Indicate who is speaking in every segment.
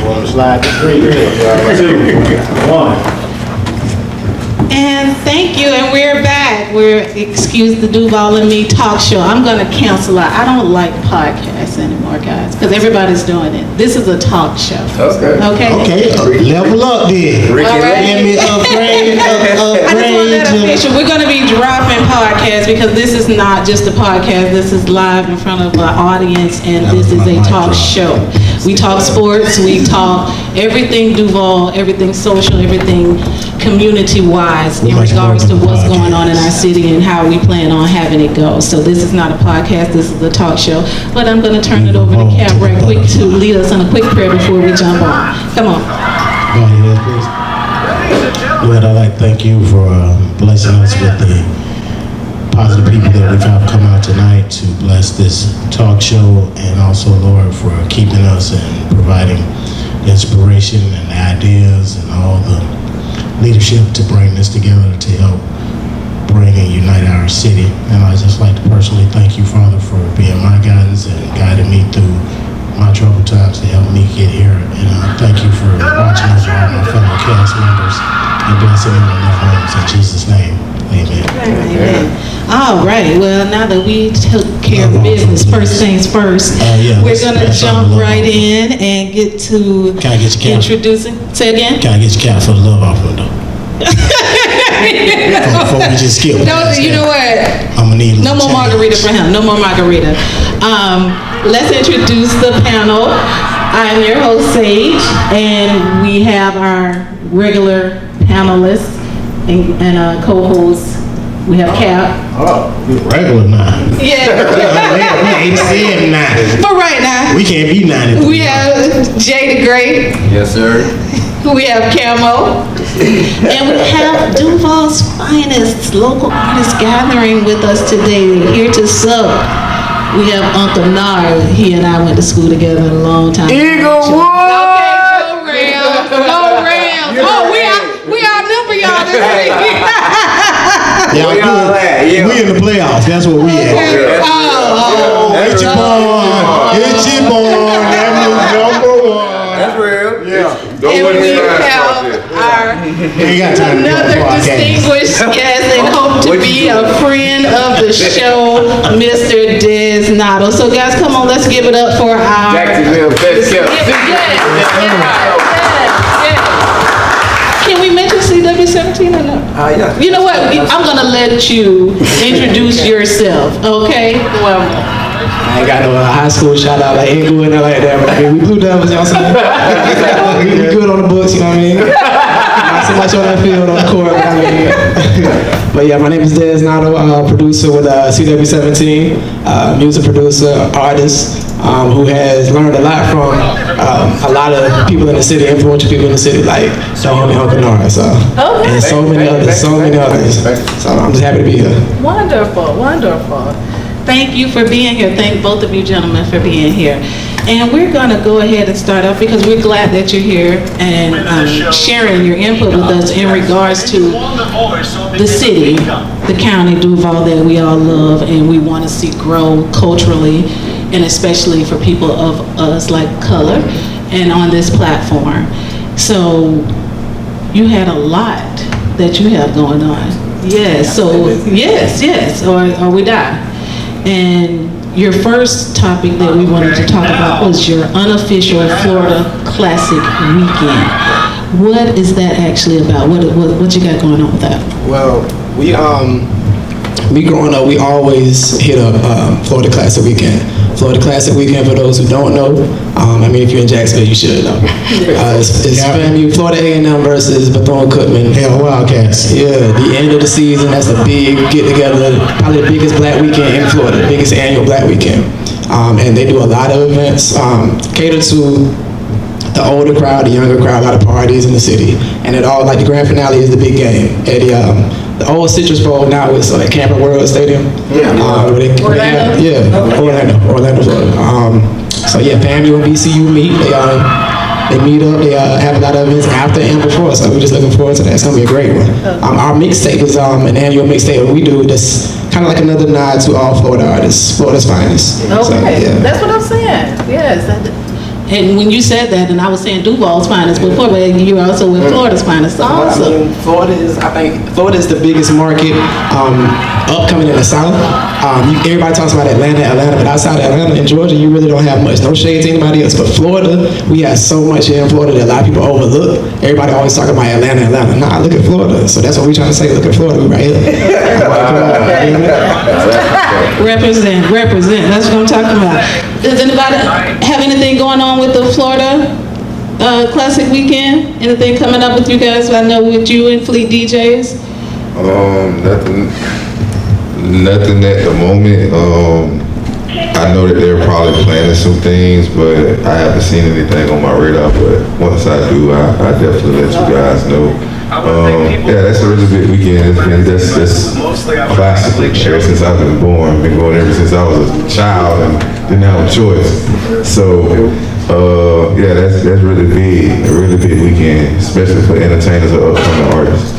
Speaker 1: On the slide, 3, 2, 1.
Speaker 2: And thank you, and we're back. We're Excuse the Duval and Me talk show. I'm going to cancel out. I don't like podcasts anymore, guys, because everybody's doing it. This is a talk show. Okay?
Speaker 1: Level up then.
Speaker 2: All right.
Speaker 1: Let me upgrade.
Speaker 2: I just want that official. We're going to be dropping podcasts because this is not just a podcast. This is live in front of an audience, and this is a talk show. We talk sports. We talk everything Duval, everything social, everything community-wise in regards to what's going on in our city and how we plan on having it go. So this is not a podcast. This is a talk show. But I'm going to turn it over to Cap right quick to lead us in a quick prayer before we jump on. Come on.
Speaker 1: Go ahead, please. Lord, I'd like to thank you for blessing us with the positive people that we've had come out tonight to bless this talk show, and also, Lord, for keeping us and providing the inspiration and the ideas and all the leadership to bring this together to help bring and unite our city. And I'd just like to personally thank you, Father, for being my guidance and guiding me through my troubled times to help me get here. And thank you for watching over all my fellow cast members and blessing them in their homes. In Jesus' name, amen.
Speaker 2: Amen. All right. Well, now that we took care of business, first things first, we're going to jump right in and get to
Speaker 1: Can I get your cap?
Speaker 2: introducing. Say again?
Speaker 1: Can I get your cap for the love offering, though? Before we just skip.
Speaker 2: No, you know what?
Speaker 1: I'm gonna need
Speaker 2: no more margarita for him. No more margarita. Let's introduce the panel. I'm your host, Sage, and we have our regular panelists and co-hosts. We have Cap.
Speaker 1: Oh, regular 9.
Speaker 2: Yeah.
Speaker 1: We ain't saying 9.
Speaker 2: For right now.
Speaker 1: We can't be 9.
Speaker 2: We have Jay the Great.
Speaker 3: Yes, sir.
Speaker 2: We have Camo. And we have Duval's finest local artists gathering with us today. Here to sub. We have Uncle Nard. He and I went to school together a long time.
Speaker 3: Eagle Wood!
Speaker 2: Okay, go Rams. Oh, we outnumber y'all this week.
Speaker 1: We in the playoffs. That's what we at. It's your boy. It's your boy. That number 1.
Speaker 3: That's real.
Speaker 1: Yeah.
Speaker 2: And we have our another distinguished guest and hope to be a friend of the show, Mr. DezNado. So guys, come on, let's give it up for our
Speaker 3: Jacksonville best kept secret.
Speaker 2: Can we mention CW17 or no?
Speaker 3: Yeah.
Speaker 2: You know what? I'm gonna let you introduce yourself, okay? Well,
Speaker 4: I ain't got no high school shout out like Inglewood and like that, but I mean, we Blue Devils, y'all see? We good on the books, you know what I mean? Not so much on that field, on the court, but I mean. But yeah, my name is DezNado, producer with CW17, music producer, artist, who has learned a lot from a lot of people in the city, influential people in the city, like the homie Uncle Nard, so. And so many others. So I'm just happy to be here.
Speaker 2: wonderful, wonderful. Thank you for being here. Thank both of you gentlemen for being here. And we're going to go ahead and start off because we're glad that you're here and sharing your input with us in regards to the city, the county, Duval, that we all love and we want to see grow culturally, and especially for people of us like color and on this platform. So you had a lot that you have going on. Yes, so yes, or we die. And your first topic that we wanted to talk about was your unofficial Florida Classic Weekend. What is that actually about? What you got going on with that?
Speaker 4: Well, me growing up, we always hit up Florida Classic Weekend. Florida Classic Weekend, for those who don't know, I mean, if you're in Jacksonville, you should know. It's FAMU, Florida A&M versus Bethune-Cookman.
Speaker 1: Hell, Wildcats.
Speaker 4: Yeah, the end of the season, that's a big get-together, probably the biggest black weekend in Florida, the biggest annual black weekend. And they do a lot of events, cater to the older crowd, the younger crowd, a lot of parties in the city. And it all, like the grand finale is the big game. At the old Citrus Bowl, now it's like Camping World Stadium. Orlando, Florida. So yeah, FAMU and VCU meet. They meet up. They have a lot of events after and before. So we're just looking forward to that. It's gonna be a great one. Our mixtape is an annual mixtape we do. That's kind of like another nod to all Florida artists, Florida's finest.
Speaker 2: Okay,
Speaker 4: So, yeah.
Speaker 2: That's what I'm saying. Yes. And when you said that, and I was saying Duval's finest before, but you're also with Florida's finest also.
Speaker 4: I mean, Florida is the biggest market upcoming in the South. Everybody talks about Atlanta, but outside of Atlanta and Georgia, you really don't have much. No shade to anybody else, but Florida, we have so much here in Florida that a lot of people overlook. Everybody always talking about Atlanta. Nah, look at Florida. So that's what we're trying to say. Look at Florida, we right here.
Speaker 2: Represent. That's what I'm talking about. Does anybody have anything going on with the Florida Classic Weekend? Anything coming up with you guys? I know with you and Fleet DJs.
Speaker 5: Nothing at the moment. I know that they're probably planning some things, but I haven't seen anything on my radar. But once I do, I definitely let you guys know. Yeah, that's a really big weekend. That's classic. Ever since I've been born, been going ever since I was a child and didn't have a choice. So, yeah, that's really big, a really big weekend, especially for entertainers or upcoming artists.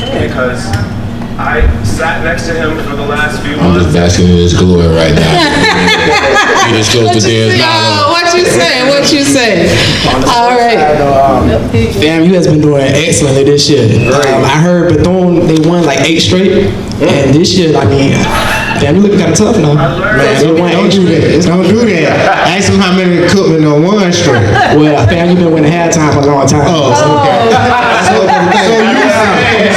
Speaker 6: Because I sat next to him for the last few
Speaker 1: I'm
Speaker 6: months.
Speaker 1: just basking in his glory right now. You just go to DezNado.
Speaker 2: What you say? All right.
Speaker 4: Fam, you has been doing excellently this year. I heard Bethune, they won like 8 straight. And this year, I mean, fam, you looking kind of tough now.
Speaker 1: Man, don't do that. Don't do that. Ask him how many Cookman on one straight.
Speaker 4: Well, fam, you've been winning halftime for a long time.
Speaker 1: Oh, okay.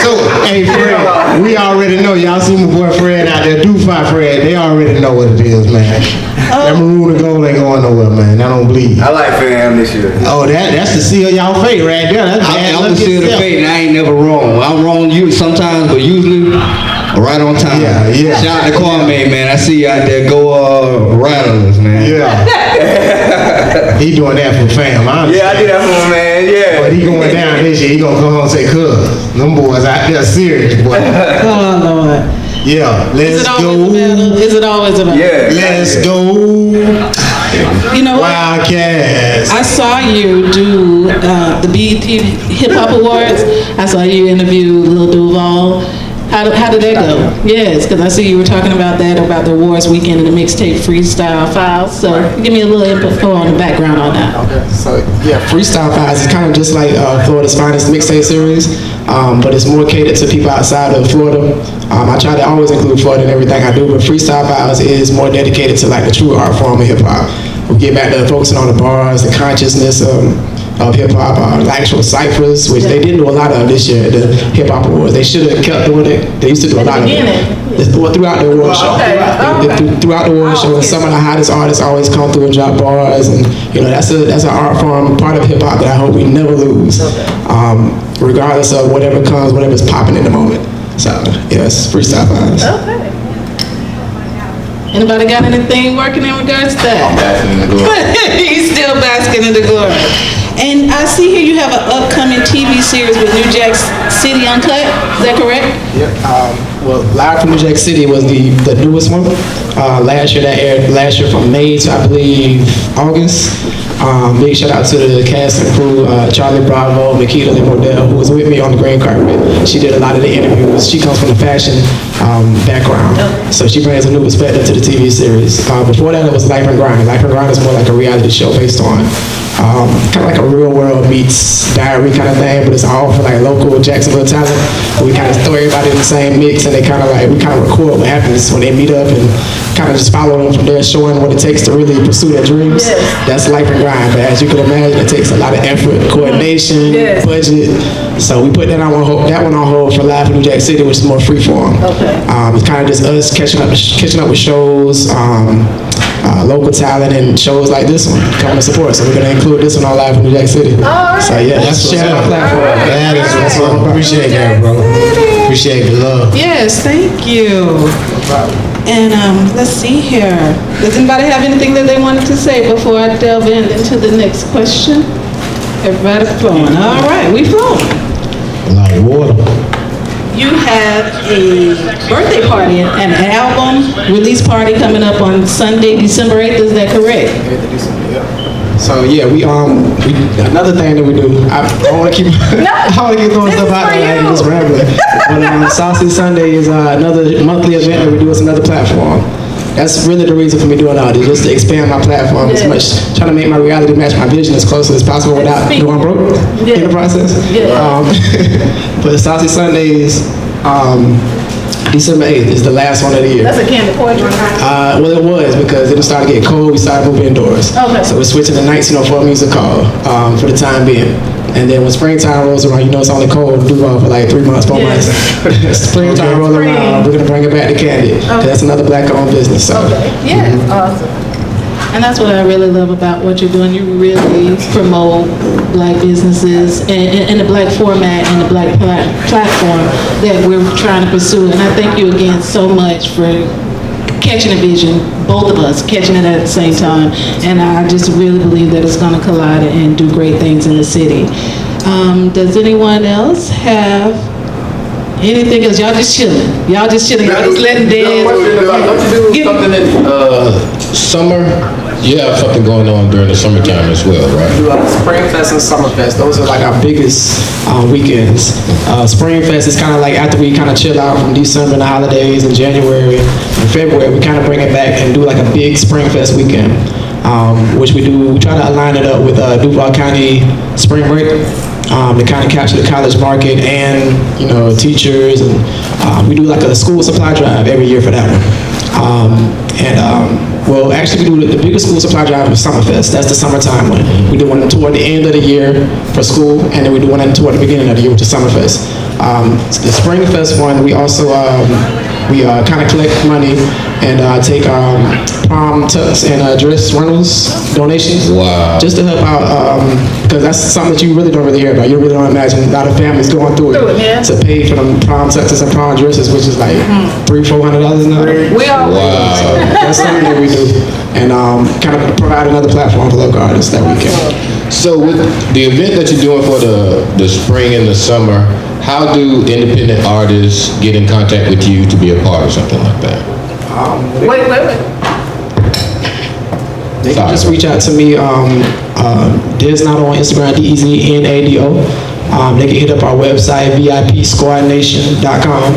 Speaker 1: So, hey, Fred, we already know. Y'all see my boy Fred out there, Duval Fred. They already know what it is, man. That maroon and gold ain't going nowhere, man. I don't bleed.
Speaker 3: I like fam this year.
Speaker 1: Oh, that's the seal of y'all fate right there. That's bad.
Speaker 7: I'm the seal of fate, and I ain't never wrong. I'm wrong you sometimes, but usually right on time.
Speaker 1: Yeah.
Speaker 7: Shout out to Kwame, man. I see you out there. Go Rattlers, man.
Speaker 1: Yeah. He doing that for fam. I
Speaker 3: Yeah, I did that for my man. Yeah.
Speaker 1: But he going down this year. He gonna come home and say, "Cuz, them boys out there serious, boy."
Speaker 2: Oh, Lord.
Speaker 1: Yeah, let's go.
Speaker 2: Is it always about?
Speaker 3: Yeah.
Speaker 1: Let's go.
Speaker 2: You know what?
Speaker 1: Wildcats.
Speaker 2: I saw you do the BET Hip Hop Awards. I saw you interview Lil Duval. How did that go? Yes, because I see you were talking about that, about the awards weekend and the mixtape freestyle files. So give me a little info on the background on that.
Speaker 4: Okay, so yeah, Freestyle Files is kind of just like Florida's finest mixtape series, but it's more catered to people outside of Florida. I try to always include Florida in everything I do, but Freestyle Files is more dedicated to like the true art form of hip hop. We get back to focusing on the bars, the consciousness of hip hop, the actual ciphers, which they didn't do a lot of this year at the Hip Hop Awards. They should have kept doing it. They used to do a lot of it. Throughout the award show. Throughout the award show, and some of the hottest artists always come through and drop bars, and you know that's an art form, part of hip hop that I hope we never lose, regardless of whatever comes, whatever's popping in the moment. So yes, Freestyle Files.
Speaker 2: Okay. Anybody got anything working in regards to that?
Speaker 5: Basking in the glory.
Speaker 2: He's still basking in the glory. And I see here you have an upcoming TV series with New Jack City Uncut. Is that correct?
Speaker 4: Yep. Well, Live from New Jack City was the newest one. Last year that aired from May to I believe August. Big shout out to the cast and crew, Charlie Bravo, Makita Limodell, who was with me on the green carpet. She did a lot of the interviews. She comes from the fashion background, so she brings a new perspective to the TV series. Before that, it was Life and Grind. Life and Grind is more like a reality show based on kind of like a real world meets diary kind of thing, but it's all for like local Jacksonville talent. We kind of throw everybody in the same mix, and we kind of record what happens when they meet up and kind of just follow them from there, showing what it takes to really pursue their dreams.
Speaker 2: Yes.
Speaker 4: That's Life and Grind, but as you can imagine, it takes a lot of effort, coordination,
Speaker 2: Yes.
Speaker 4: budget. So we put that one on hold for Live from New Jack City, which is more freeform.
Speaker 2: Okay.
Speaker 4: It's kind of just us catching up with shows, local talent, and shows like this one coming to support. So we're gonna include this one on Live from New Jack City. So yeah,
Speaker 1: That's what's
Speaker 4: share
Speaker 1: up.
Speaker 4: the platform.
Speaker 1: That's what I appreciate that, bro. Appreciate the love.
Speaker 2: Yes, thank you. And let's see here. Does anybody have anything that they wanted to say before I delve into the next question? Everybody flowing. All right, we flowing.
Speaker 1: Like water.
Speaker 2: You have a birthday party and an album release party coming up on Sunday, December 8th. Is that correct?
Speaker 4: So yeah, we another thing that we do. I want to keep throwing stuff out there like just rambling. But Saucy Sunday is another monthly event that we do. It's another platform. that's really the reason for me doing all this, just to expand my platform as much, trying to make my reality match my vision as closely as possible without going broke in the process. But Saucy Sundays, December 8th is the last one of the year.
Speaker 2: That's a candy poetry.
Speaker 4: Well, it was because it started getting cold. We started moving indoors. Okay. So we're switching to 1904 music hall for the time being. And then when springtime rolls around, you know it's only cold in Duval for like 3 months, 4 months. Springtime rolls around, we're gonna bring it back to candy. That's another black-owned business. So.
Speaker 2: Yeah, awesome. And that's what I really love about what you're doing. You really promote black businesses and the black format and the black platform that we're trying to pursue. And I thank you again so much for catching a vision, both of us catching it at the same time. And I just really believe that it's going to collide and do great things in the city. Does anyone else have anything else? Y'all just chilling. Y'all just letting Dez.
Speaker 8: Don't you do something in summer? You have something going on during the summertime as well, right?
Speaker 4: We do Springfest and Summerfest. Those are like our biggest weekends. Springfest is kind of like after we kind of chill out from December and the holidays and January and February, we kind of bring it back and do like a big Springfest weekend, which we do. We try to align it up with Duval County Spring Break. To kind of capture the college market and, you know, teachers, and we do like a school supply drive every year for that one. Well, actually we do the biggest school supply drive is Summerfest. That's the summertime one. We do one toward the end of the year for school, and then we do one toward the beginning of the year, which is Summerfest. The Springfest one, we also kind of collect money and take prom tux and dress rentals donations. Wow. Just to help out, because that's something that you really don't hear about. You really don't imagine a lot of families going through it to pay for them prom tuxes and prom dresses, which is like $300-400 now.
Speaker 2: We are.
Speaker 8: Wow.
Speaker 4: So that's something that we do, and kind of provide another platform for local artists that we can.
Speaker 8: So with the event that you're doing for the spring and the summer, how do independent artists get in contact with you to be a part of something like that?
Speaker 2: Wait.
Speaker 4: They can just reach out to me, DezNado on Instagram, DezNado. They can hit up our website, VIPsquadnation.com,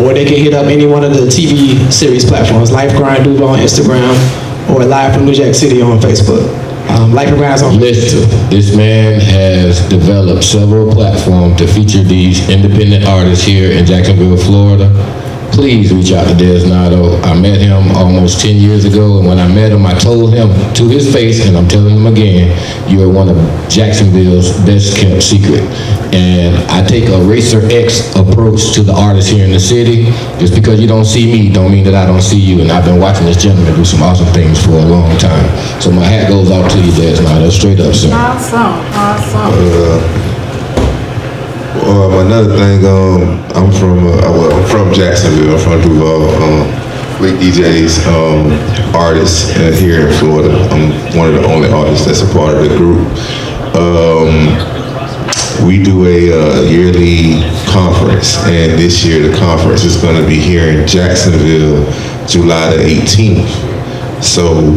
Speaker 4: or they can hit up any one of the TV series platforms, Life Grind Duval on Instagram, or Live from New Jack City on Facebook. Life Grind on
Speaker 8: Listen, this man has developed several platforms to feature these independent artists here in Jacksonville, Florida. Please reach out to DezNado. I met him almost 10 years ago, and when I met him, I told him to his face, and I'm telling him again, you are one of Jacksonville's best kept secret. And I take a Racer X approach to the artists here in the city. Just because you don't see me, don't mean that I don't see you. And I've been watching this gentleman do some awesome things for a long time. So my hat goes out to you, DezNado, straight up, sir.
Speaker 2: Awesome.
Speaker 5: Another thing, I'm from Jacksonville. I'm from Duval. Fleet DJs, artists here in Florida. I'm one of the only artists that's a part of the group. We do a yearly conference, and this year the conference is going to be here in Jacksonville, July the 18th. So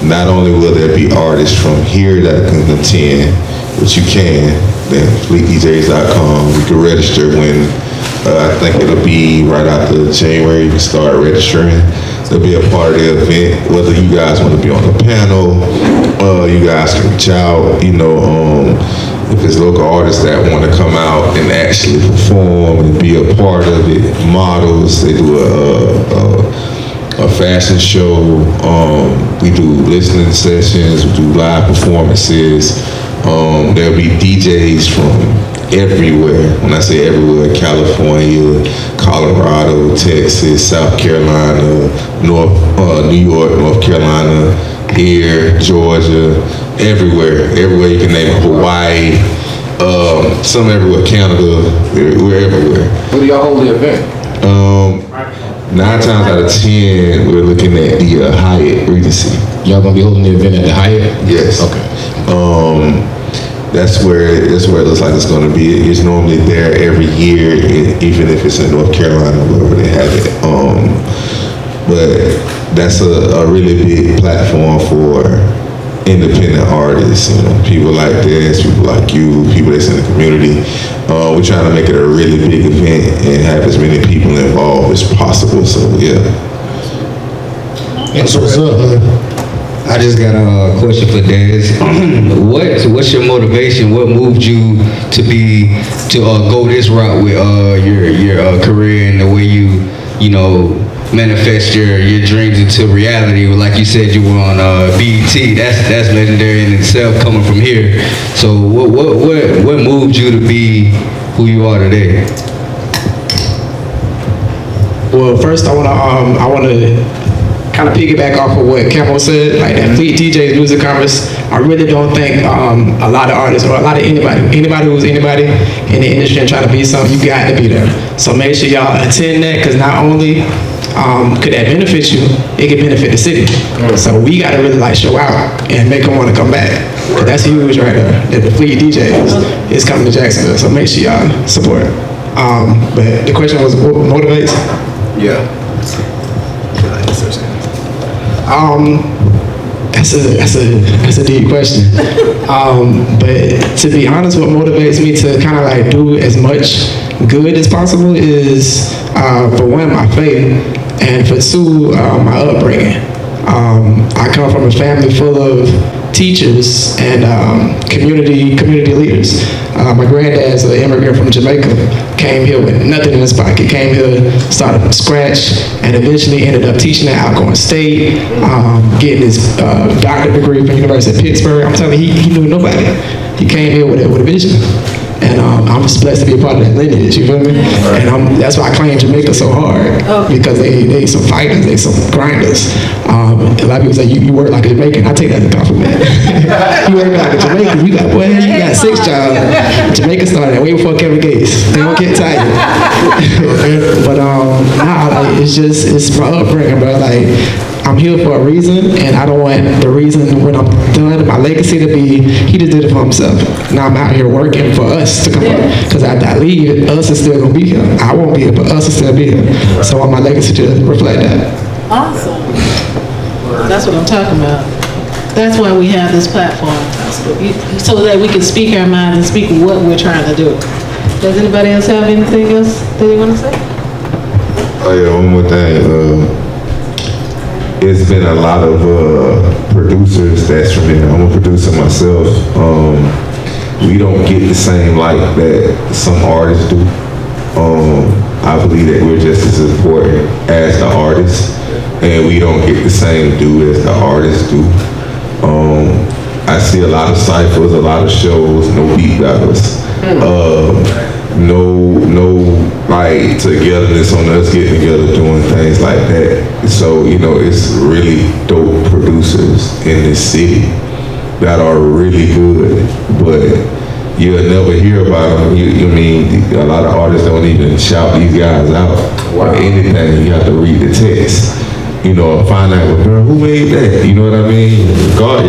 Speaker 5: not only will there be artists from here that can attend, which you can, then fleetdjs.com. You can register when, I think it'll be right after January, you can start registering. It'll be a part of the event, whether you guys want to be on the panel, you guys can reach out, you know, if it's local artists that want to come out and actually perform and be a part of it, models, they do a fashion show, we do listening sessions, we do live performances. There'll be DJs from everywhere. When I say everywhere, California, Colorado, Texas, South Carolina, New York, North Carolina, here, Georgia, everywhere you can name it, Hawaii, some everywhere, Canada, we're everywhere.
Speaker 8: Where do y'all hold the event?
Speaker 5: 9 times out of 10, we're looking at the Hyatt Regency.
Speaker 8: Y'all gonna be holding the event at the Hyatt?
Speaker 5: Yes.
Speaker 8: Okay.
Speaker 5: That's where it looks like it's going to be. It's normally there every year, even if it's in North Carolina, wherever they have it. But that's a really big platform for independent artists, you know, people like this, people like you, people that's in the community. We're trying to make it a really big event and have as many people involved as possible. So yeah.
Speaker 1: That's what's up, man.
Speaker 7: I just got a question for Dez. What's your motivation? What moved you to go this route with your career and the way you manifest your dreams into reality? Like you said, you were on BET. That's legendary in itself, coming from here. So what moved you to be who you are today?
Speaker 4: Well, first I wanna kind of piggyback off of what Camo said, like that Fleet DJ's music conference. I really don't think a lot of artists or a lot of anybody who's anybody in the industry and trying to be something, you got to be there. So make sure y'all attend that, because not only could that benefit you, it could benefit the city. So we got to really like show out and make them want to come back. Cause that's huge right there. The Fleet DJs is coming to Jacksonville, so make sure y'all support. But the question was, what motivates?
Speaker 3: Yeah.
Speaker 4: That's a deep question. But to be honest, what motivates me to kind of like do as much good as possible is, for one, my faith, and for two, my upbringing. I come from a family full of teachers and community leaders. My granddad's an immigrant from Jamaica, came here with nothing in his pocket, came here, started from scratch, and eventually ended up teaching at Alcorn State, getting his doctorate degree from the University of Pittsburgh. I'm telling you, he knew nobody. He came here with a vision. And I'm just blessed to be a part of that lineage, you feel me? And that's why I claim Jamaica so hard, because they some fighters, they some grinders. A lot of people say, you work like a Jamaican. I take that as a compliment. You work like a Jamaican, you got 6 jobs. Jamaica started way before Kevin Gates. They don't get tired. But it's my upbringing, bro. Like, I'm here for a reason, and I don't want the reason when I'm done, my legacy to be, he just did it for himself. Now I'm out here working for us to come up, because after I leave, us is still gonna be here. I won't be here, but us is still be here. So I want my legacy to reflect that.
Speaker 2: Awesome. That's what I'm talking about. That's why we have this platform, so that we can speak our mind and speak what we're trying to do. Does anybody else have anything else that they want to say?
Speaker 5: Oh yeah, one more thing. It's been a lot of producers that's from here. I'm a producer myself. We don't get the same light that some artists do. I believe that we're just as important as the artists, and we don't get the same due as the artists do. I see a lot of cyphers, a lot of shows, no beat battles. No like togetherness on us getting together doing things like that. So, it's really dope producers in this city that are really good, but you'll never hear about them. A lot of artists don't even shout these guys out or anything. You have to read the text, find out, well, who made that? You know what I mean? God,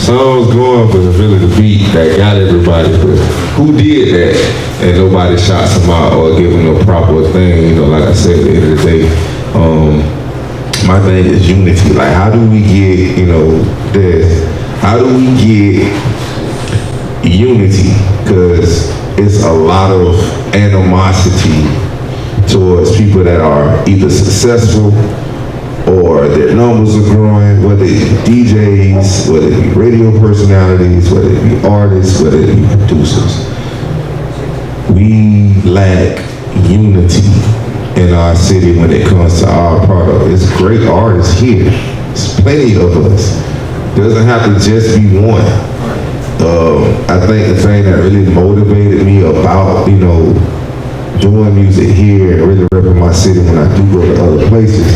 Speaker 5: songs going, but it's really the beat that got everybody. But who did that? And nobody shots them out or give them a proper thing. Like I said, at the end of the day, my thing is unity. Like, how do we get, how do we get unity? Because it's a lot of animosity towards people that are either successful or their numbers are growing, whether it be DJs, whether it be radio personalities, whether it be artists, whether it be producers. We lack unity in our city when it comes to our product. It's great artists here. There's plenty of us. Doesn't have to just be one. I think the thing that really motivated me about, doing music here and really repping my city when I do go to other places,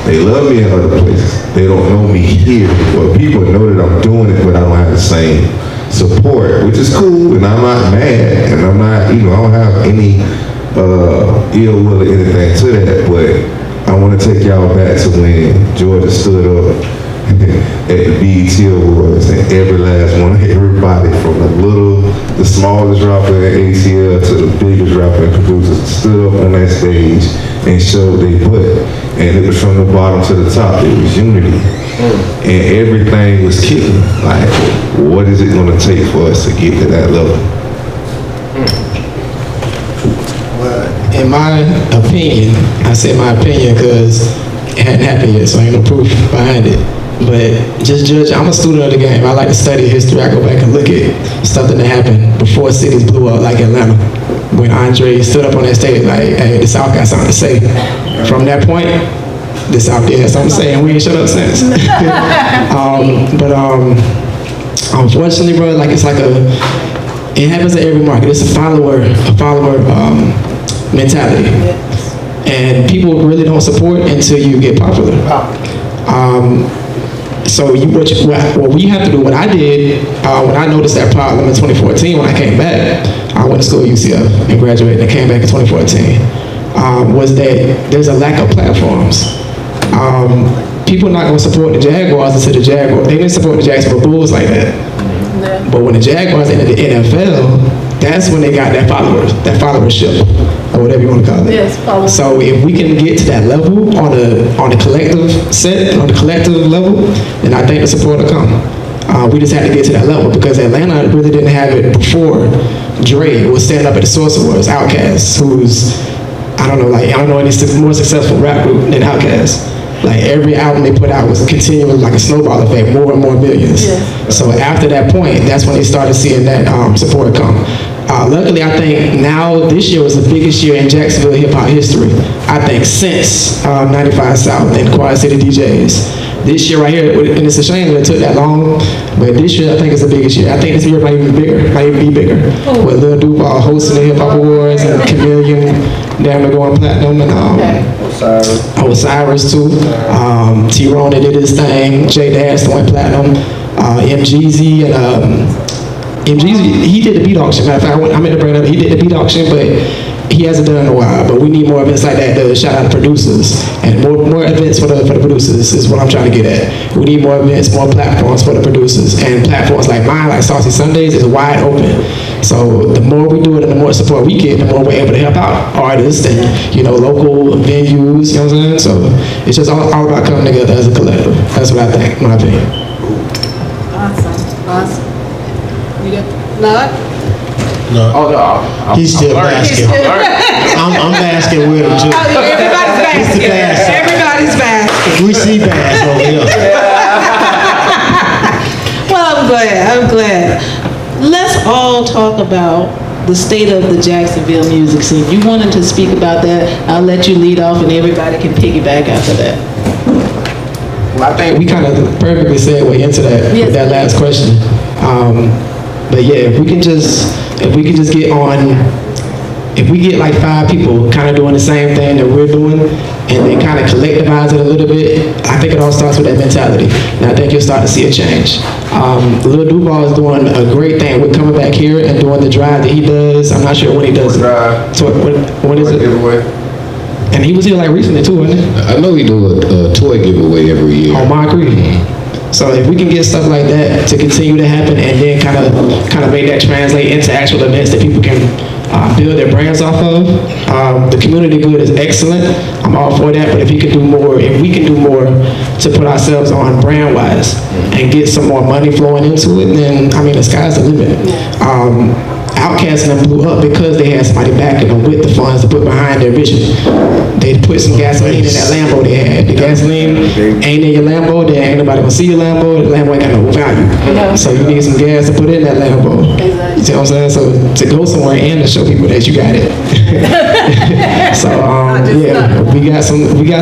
Speaker 5: they love me in other places. They don't know me here, but people know that I'm doing it, but I don't have the same support, which is cool, and I'm not mad, and I'm not, I don't have any ill will or anything to that, but I want to take y'all back to when Georgia stood up at the BET Awards, and every last one, everybody from the smallest rapper at ATL to the biggest rapper and producers stood up on that stage and showed they butt, and it was from the bottom to the top. It was unity. And everything was kicking. Like, what is it going to take for us to get to that level?
Speaker 4: Well, in my opinion, I say my opinion because It hadn't happened yet, so ain't no proof behind it. But just judge, I'm a student of the game. I like to study history. I go back and look at something that happened before cities blew up like Atlanta. When Andre stood up on that stage like, hey, the South got something to say. From that point, the South did have something to say, and we ain't shut up since. Unfortunately, bro, like it's like it happens at every market. It's a follower mentality. And people really don't support until you get popular. So what we have to do, what I did, when I noticed that problem in 2014, when I came back, I went to school at UCF and graduated and came back in 2014, was that there's a lack of platforms. People not gonna support the Jaguars until the Jaguars, they didn't support the Jacksonville Bulls like that. But when the Jaguars entered the NFL, that's when they got that followership, or whatever you want to call it.
Speaker 2: Yes, followers.
Speaker 4: So if we can get to that level on the collective level, then I think the support will come. We just had to get to that level because Atlanta really didn't have it before. Dre was standing up at the Source Awards, Outkast, who's I don't know any more successful rap group than Outkast. Like every album they put out was continuing like a snowball effect, more and more millions. Yes. So after that point, that's when they started seeing that support come. Luckily, I think now this year was the biggest year in Jacksonville hip hop history. I think since 95 South and Quad City DJs. This year right here, and it's a shame that it took that long, but this year I think it's the biggest year. I think this year might even be bigger. With Lil Duval hosting the Hip Hop Awards and Chameleon damn near going platinum and Osiris too. T-Ron that did his thing, J Dash that went platinum, MGZ and MGZ, he did the beat auction. Matter of fact, I meant to bring it up, he did the beat auction, but he hasn't done it in a while, but we need more events like that to shout out the producers. And more events for the producers is what I'm trying to get at. We need more events, more platforms for the producers. And platforms like mine, like Saucy Sundays, is wide open. So the more we do it and the more support we get, the more we're able to help out artists and, local venues, you know what I'm saying? So it's just all about coming together as a collective. That's what I think, in my opinion.
Speaker 2: Awesome. You got Lord?
Speaker 1: No,
Speaker 3: Oh no,
Speaker 1: he's still basking. I'm basking with him too.
Speaker 2: Everybody's basking. Everybody's basking.
Speaker 1: We see bass over here.
Speaker 2: Well, I'm glad. Let's all talk about the state of the Jacksonville music scene. You wanted to speak about that, I'll let you lead off and everybody can piggyback after that.
Speaker 4: Well, I think we kind of perfectly segue into that with that last question. But yeah, if we can just get on, if we get like 5 people kind of doing the same thing that we're doing, and then kind of collectivize it a little bit, I think it all starts with that mentality. And I think you'll start to see a change. Lil Duval is doing a great thing with coming back here and doing the drive that he does. I'm not sure when he does it. What is it? And he was here like recently too, wasn't he?
Speaker 8: I know he do a toy giveaway every year.
Speaker 4: On Moncrief. So if we can get stuff like that to continue to happen and then kind of make that translate into actual events that people can build their brands off of, the community good is excellent. I'm all for that, but if we can do more to put ourselves on brand wise and get some more money flowing into it, then I mean the sky's the limit. Outkast and them blew up because they had somebody backing them with the funds to put behind their vision. They put some gasoline in that Lambo they had. The gasoline ain't in your Lambo, then ain't nobody gonna see your Lambo, the Lambo ain't got no value. So you need some gas to put in that Lambo. You see what I'm saying? So to go somewhere and to show people that you got it. So yeah, we got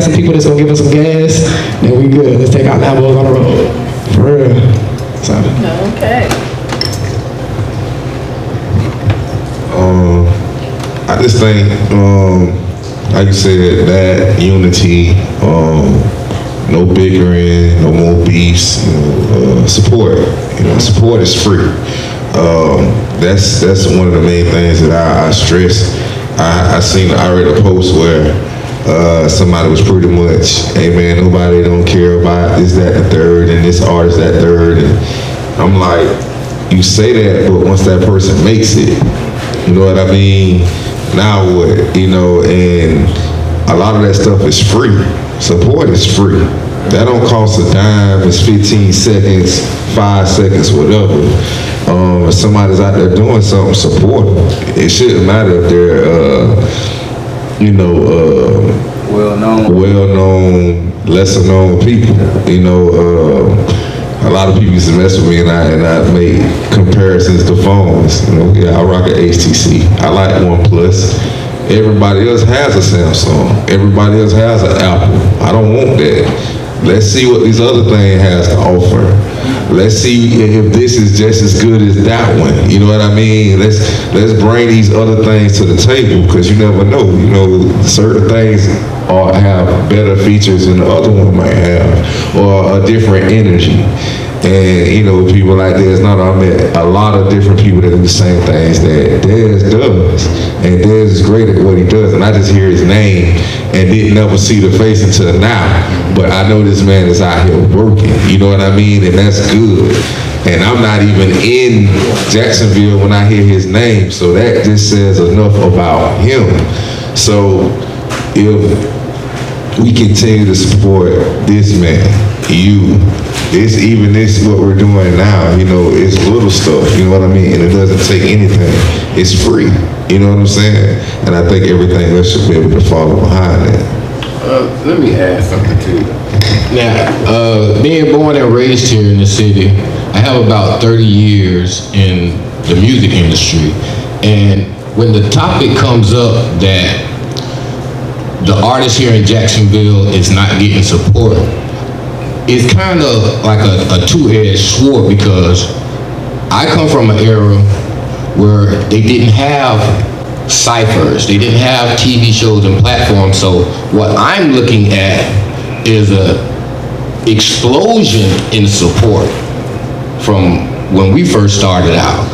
Speaker 4: some people that's gonna give us some gas, then we good. Let's take our Lambos on the road. For real. So.
Speaker 2: Okay.
Speaker 5: I just think, like you said, that unity, no bickering, no more beefs, support. Support is free. That's one of the main things that I stress. I read a post where somebody was pretty much, hey man, nobody don't care about this, that, the third, and this artist, that third. And I'm like, you say that, but once that person makes it, you know what I mean? Now what? And a lot of that stuff is free. Support is free. That don't cost a dime. It's 15 seconds, 5 seconds, whatever. If somebody's out there doing something, support them. It shouldn't matter if they're, well known, lesser known people. You know, a lot of people used to mess with me, and I made comparisons to phones. You know, yeah, I rock an HTC. I like OnePlus. Everybody else has a Samsung. Everybody else has an Apple. I don't want that. Let's see what these other things has to offer. Let's see if this is just as good as that one. You know what I mean? Let's bring these other things to the table, because you never know. You know, certain things have better features than the other one might have, or a different energy. And you know, people like DezNado, I met a lot of different people that do the same things that Dez does, and Dez is great at what he does. And I just hear his name and didn't ever see the face until now. But I know this man is out here working. You know what I mean? And that's good. And I'm not even in Jacksonville when I hear his name, so that just says enough about him. So if we continue to support this man, this what we're doing now, you know, it's little stuff, you know what I mean? And it doesn't take anything. It's free, you know what I'm saying? And I think everything else should be able to follow behind that.
Speaker 8: Let me add something to you. Now, being born and raised here in the city, I have about 30 years in the music industry. And when the topic comes up that the artist here in Jacksonville is not getting support, it's kind of like a two-edged sword, because I come from an era where they didn't have ciphers, they didn't have TV shows and platforms. So what I'm looking at is a explosion in support from when we first started out.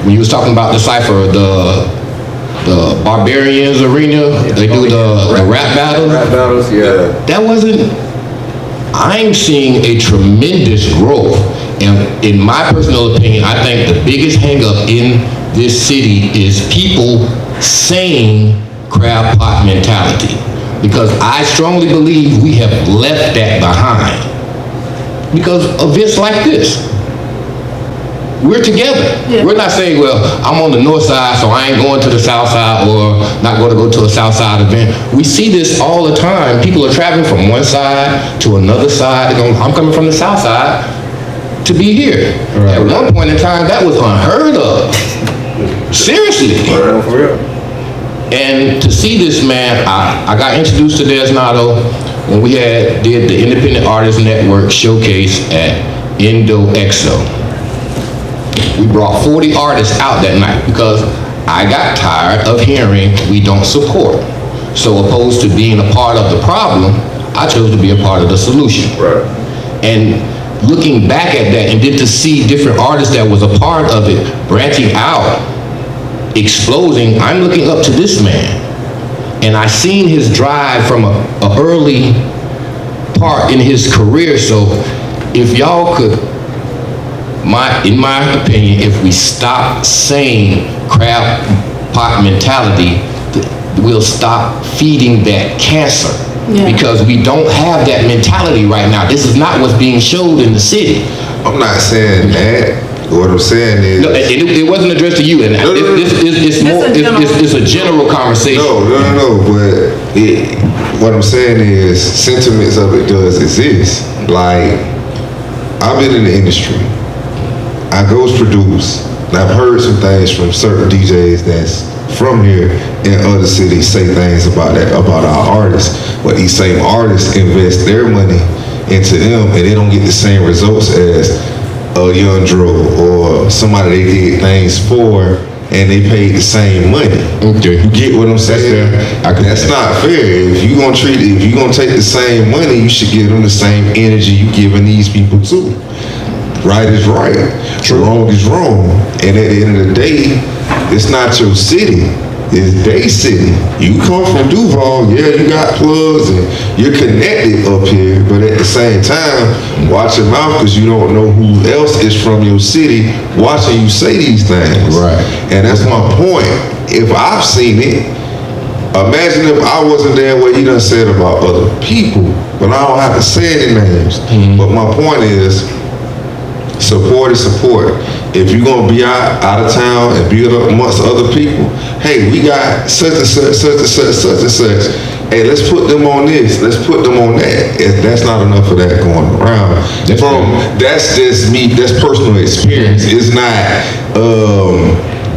Speaker 8: When you was talking about the cipher, the Barbarians Arena, they do the rap battles.
Speaker 3: Rap battles, yeah.
Speaker 8: That wasn't. I'm seeing a tremendous growth, and in my personal opinion, I think the biggest hang-up in this city is people saying crab pot mentality, because I strongly believe we have left that behind because of events like this. We're together. Yeah. We're not saying, well, I'm on the north side, so I ain't going to the south side, or not going to go to a south side event. We see this all the time. People are traveling from one side to another side. They're going, I'm coming from the south side to be here. Right. At one point in time, that was unheard of. Seriously.
Speaker 3: For real.
Speaker 8: And to see this man, I got introduced to DezNado when we did the Independent Artist Network showcase at Indo Exo. We brought 40 artists out that night because I got tired of hearing we don't support. So opposed to being a part of the problem, I chose to be a part of the solution.
Speaker 3: Right.
Speaker 8: And looking back at that, and then to see different artists that was a part of it, branching out, exploding, I'm looking up to this man. And I seen his drive from a early part in his career. So if y'all could, in my opinion, if we stop saying crab pot mentality, we'll stop feeding that cancer. Yeah. Because we don't have that mentality right now. This is not what's being showed in the city.
Speaker 5: I'm not saying that. What I'm saying is,
Speaker 8: no, it wasn't addressed to you, and it's a general conversation.
Speaker 5: No. But what I'm saying is, sentiments of it does exist. Like, I've been in the industry. I ghost produce, and I've heard some things from certain DJs that's from here in other cities say things about our artists, but these same artists invest their money into them, and they don't get the same results as a Young Dro or somebody they did things for, and they paid the same money.
Speaker 8: Okay.
Speaker 5: You get what I'm saying? That's not fair. If you're gonna take the same money, you should give them the same energy you giving these people too. Right is right, wrong is wrong. And at the end of the day, it's not your city, it's their city. You come from Duval, yeah, you got plugs and you're connected up here, but at the same time, watch your mouth, because you don't know who else is from your city watching you say these things.
Speaker 8: Right.
Speaker 5: And that's my point. If I've seen it, imagine if I wasn't there what he done said about other people, but I don't have to say any names. Mm-hmm. But my point is, support is support. if you're gonna be out of town and build up amongst other people, hey, we got such and such, such and such, such and such. Hey, let's put them on this. Let's put them on that. That's not enough of that going around. That's just me. That's personal experience. It's not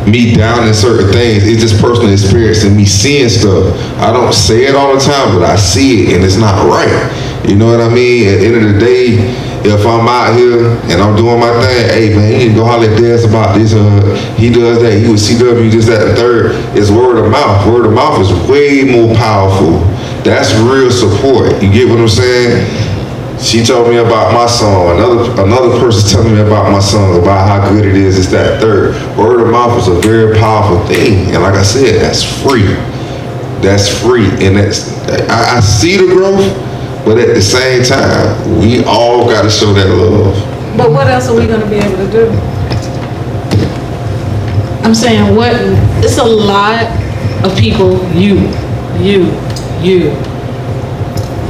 Speaker 5: me down in certain things. It's just personal experience and me seeing stuff. I don't say it all the time, but I see it and it's not right. You know what I mean? At the end of the day, if I'm out here and I'm doing my thing, hey man, you need to go holler at Dez about this. He does that. He was CW, this, that, and third. It's word of mouth. Word of mouth is way more powerful. That's real support. You get what I'm saying? She told me about my song. Another person telling me about my song, about how good it is. It's that third. Word of mouth is a very powerful thing. And like I said, that's free. That's free. And I see the growth. But at the same time, we all got to show that love.
Speaker 2: But what else are we going to be able to do? I'm saying it's a lot of people,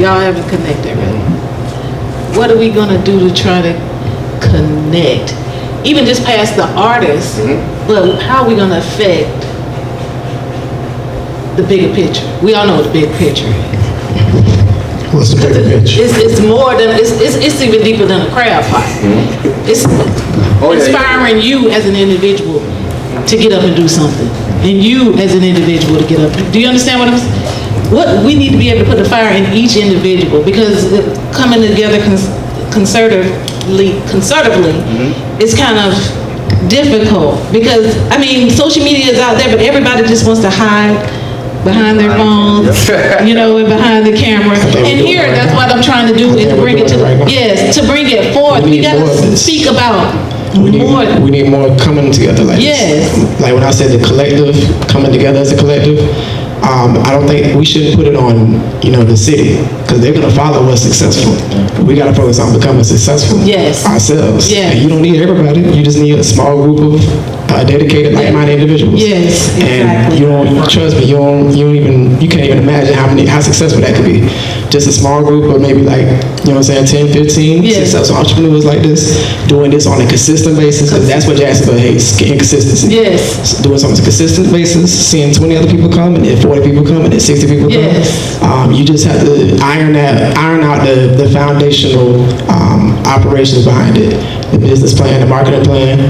Speaker 2: y'all haven't connected, right? What are we going to do to try to connect? Even just past the artists, but how are we going to affect the bigger picture? We all know what the big picture is.
Speaker 1: What's the bigger picture?
Speaker 2: It's more than, it's even deeper than a crab pot. It's inspiring you as an individual to get up and do something. And you as an individual to get up. Do you understand what I'm saying? What we need to be able to put the fire in each individual, because coming together conservatively is kind of difficult, because I mean social media is out there, but everybody just wants to hide behind their phones, you know, and behind the camera. And here, that's what I'm trying to do, is bring it to, to bring it forth. We gotta speak about more.
Speaker 4: We need more coming together like this. Like when I said the collective, coming together as a collective, I don't think we shouldn't put it on, the city, because they're gonna follow us successful. We gotta focus on becoming successful ourselves. And you don't need everybody. You just need a small group of dedicated, like-minded individuals.
Speaker 2: Yes, exactly.
Speaker 4: And you don't, trust me, you can't even imagine how successful that could be. Just a small group of maybe 10, 15 successful entrepreneurs like this, doing this on a consistent basis, because that's what Jacksonville hates, inconsistency. Doing something on a consistent basis, seeing 20 other people come, and then 40 people come, and then 60 people come. You just have to iron out the foundational operations behind it, the business plan, the marketing plan.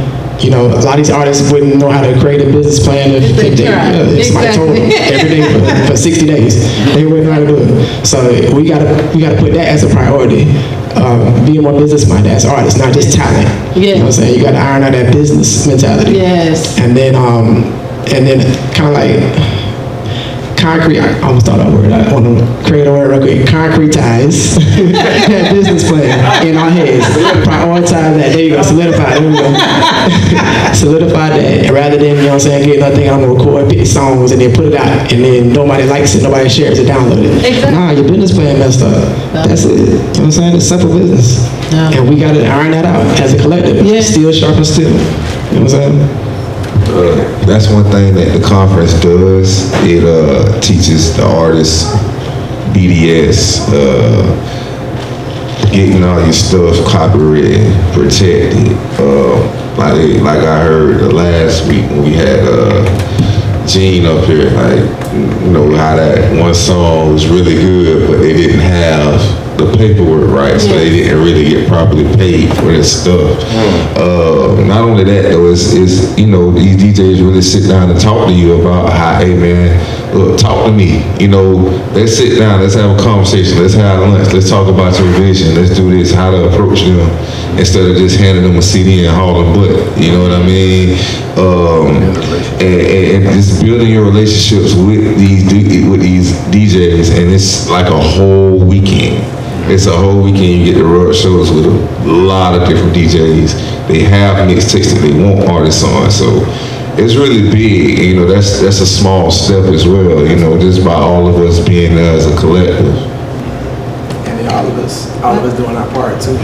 Speaker 4: A lot of these artists wouldn't know how to create a business plan if somebody told them every day for 60 days. They wouldn't know how to do it. So we gotta put that as a priority. Being more business minded as artists, not just talent. You know what I'm saying? You gotta iron out that business mentality. And then kind of like concrete, I almost thought that word. I want to create a word real quick. Concretize that business plan in our heads. Prioritize that. There you go. Solidify. There we go. Solidify that. And rather than, get nothing, I'm going to record 50 songs and then put it out. And then nobody likes it. Nobody shares it, download it. Nah, your business plan messed up. That's it. You know what I'm saying? It's simple business. And we got to iron that out as a collective. Steel sharpens steel. You know what I'm saying?
Speaker 5: That's one thing that the conference does. It teaches the artists BDS, getting all your stuff copyrighted, protected. Like I heard last week when we had Gene up here, how that one song was really good, but they didn't have the paperwork right, so they didn't really get properly paid for that stuff. Not only that, though, is these DJs really sit down and talk to you about how, hey man, look, talk to me. Let's sit down, let's have a conversation, let's have lunch, let's talk about your vision, let's do this, how to approach them, instead of just handing them a CD and hauling butt. You know what I mean? And just building your relationships with these DJs, and it's like a whole weekend. It's a whole weekend. You get to rub shoulders with a lot of different DJs. They have mixtapes that they want artists on, so it's really big. That's a small step as well. Just by all of us being there as a collective.
Speaker 4: And all of us all of us doing our part too.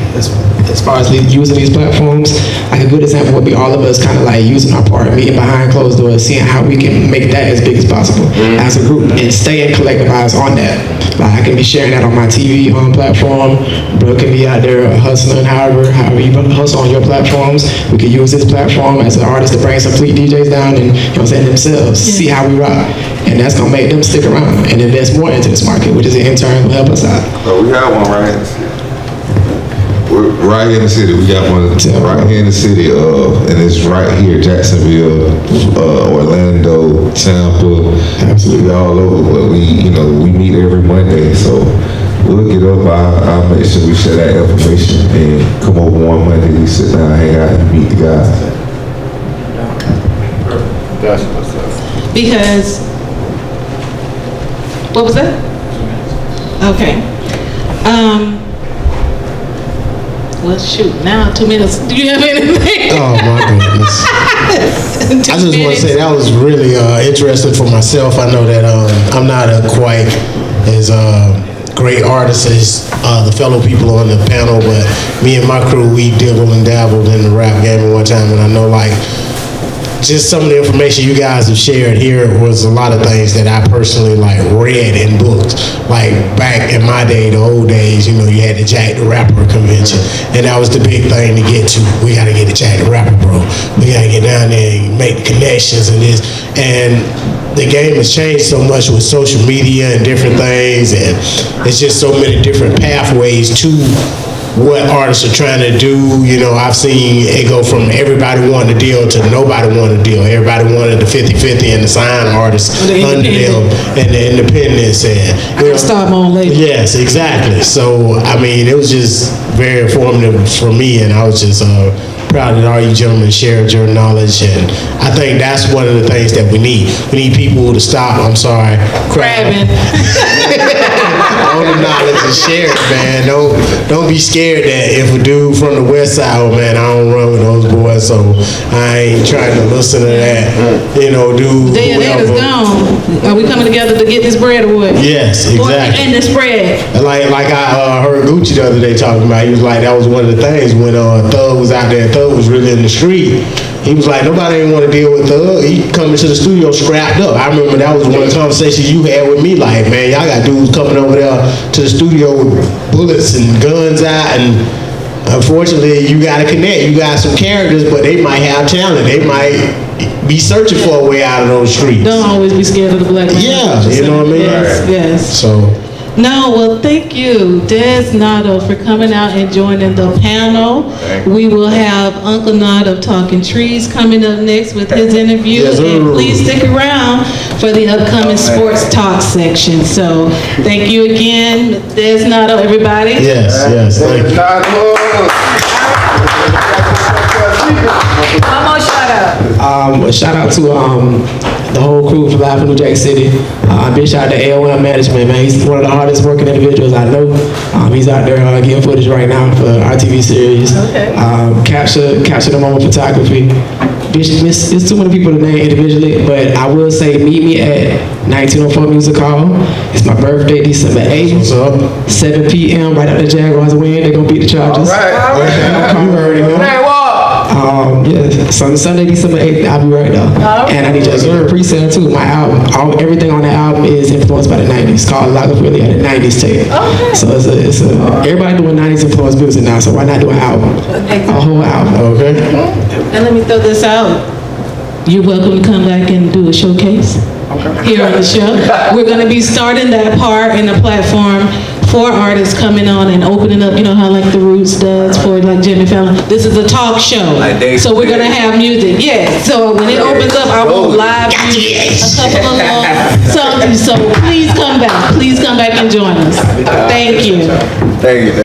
Speaker 4: As far as using these platforms, like a good example would be all of us kind of like using our part, meeting behind closed doors, seeing how we can make that as big as possible as a group, and staying collectivized on that. Like I can be sharing that on my TV platform. Bro can be out there hustling, however you hustle on your platforms. We can use this platform as an artist to bring some fleet DJs down and, you know what I'm saying, themselves, see how we rock. And that's gonna make them stick around and invest more into this market, which is in turn will help us out.
Speaker 5: Oh, we got one right in the city. We're right here in the city. We got one right here in the city, and it's right here, Jacksonville, Orlando, Tampa. Absolutely all over. But we meet every Monday, so we'll get up. I'll make sure we share that information and come over one Monday. We sit down, hang out, and meet the guys.
Speaker 3: That's what's up.
Speaker 2: Because, what was that? Okay. Well, shoot, now 2 minutes. Do you have anything?
Speaker 1: Oh my goodness. I just want to say that was really interesting for myself. I know that I'm not a quite as great artist as the fellow people on the panel, but me and my crew, we dibbled and dabbled in the rap game at one time, and I know like just some of the information you guys have shared here was a lot of things that I personally like read in books. Like back in my day, the old days, you had the Jack the Rapper convention, and that was the big thing to get to. We got to get the Jack the Rapper, bro. We got to get down there and make the connections and this. And the game has changed so much with social media and different things, and it's just so many different pathways to what artists are trying to do. I've seen it go from everybody wanting to deal to nobody wanting to deal. Everybody wanted the 50-50 and the sign artists under them and the independents. And
Speaker 2: I start my own label.
Speaker 1: Yes, exactly. So, I mean, it was just very informative for me, and I was just proud that all you gentlemen shared your knowledge, and I think that's one of the things that we need. We need people to stop, crabbing. All the knowledge and share it, man. Don't be scared that if a dude from the west side, man, I don't run with those boys, so I ain't trying to listen to that, dude.
Speaker 2: That is gone. Are we coming together to get this bread or what?
Speaker 1: Yes, exactly.
Speaker 2: And the spread.
Speaker 1: Like I heard Gucci the other day talking about, he was like, that was one of the things when Thug was out there, Thug was really in the street. He was like, nobody didn't want to deal with Thug. He coming to the studio scrapped up. I remember that was one of the conversations you had with me, like, man, y'all got dudes coming over there to the studio with bullets and guns out, and unfortunately, you got to connect. You got some characters, but they might have talent. They might be searching for a way out of those streets.
Speaker 2: Don't always be scared of the black man.
Speaker 1: Yeah, you know what I mean?
Speaker 2: Yes.
Speaker 1: So.
Speaker 2: No, well, thank you, DezNado, for coming out and joining the panel. We will have Uncle Nod of Talking Trees coming up next with his interview.
Speaker 1: Yes,
Speaker 2: and please stick around for the upcoming sports talk section. So thank you again, DezNado, everybody.
Speaker 1: Yes, thank you.
Speaker 2: One more shout out.
Speaker 4: Shout out to the whole crew from Live in New Jack City. Big shout out to AOM Management, man. He's one of the hardest working individuals I know. He's out there getting footage right now for our TV series.
Speaker 2: Okay.
Speaker 4: Capture the moment photography. It's too many people to name individually, but I will say meet me at 1904 Music Hall. It's my birthday, December 8th. 7 p.m. right after the Jaguars win. They're gonna beat the Chargers.
Speaker 3: All right.
Speaker 4: Come early, man. Sunday, December 8th, I'll be right there. And I need you to get a pre-sale too. My album, everything on the album is influenced by the 90s. It's called Logophilia, the 90s tape.
Speaker 2: Okay.
Speaker 4: So it's everybody doing 90s influenced music now, so why not do an album? A whole album.
Speaker 1: Okay.
Speaker 2: And let me throw this out. You're welcome to come back and do a showcase here on the show. We're going to be starting that part in the platform for artists coming on and opening up, how like The Roots does for like Jimmy Fallon. This is a talk show. So we're going to have music. Yes. So when it opens up, I will live music, a couple of songs. So please come back. Please come back and join us. Thank you.
Speaker 3: Thank you.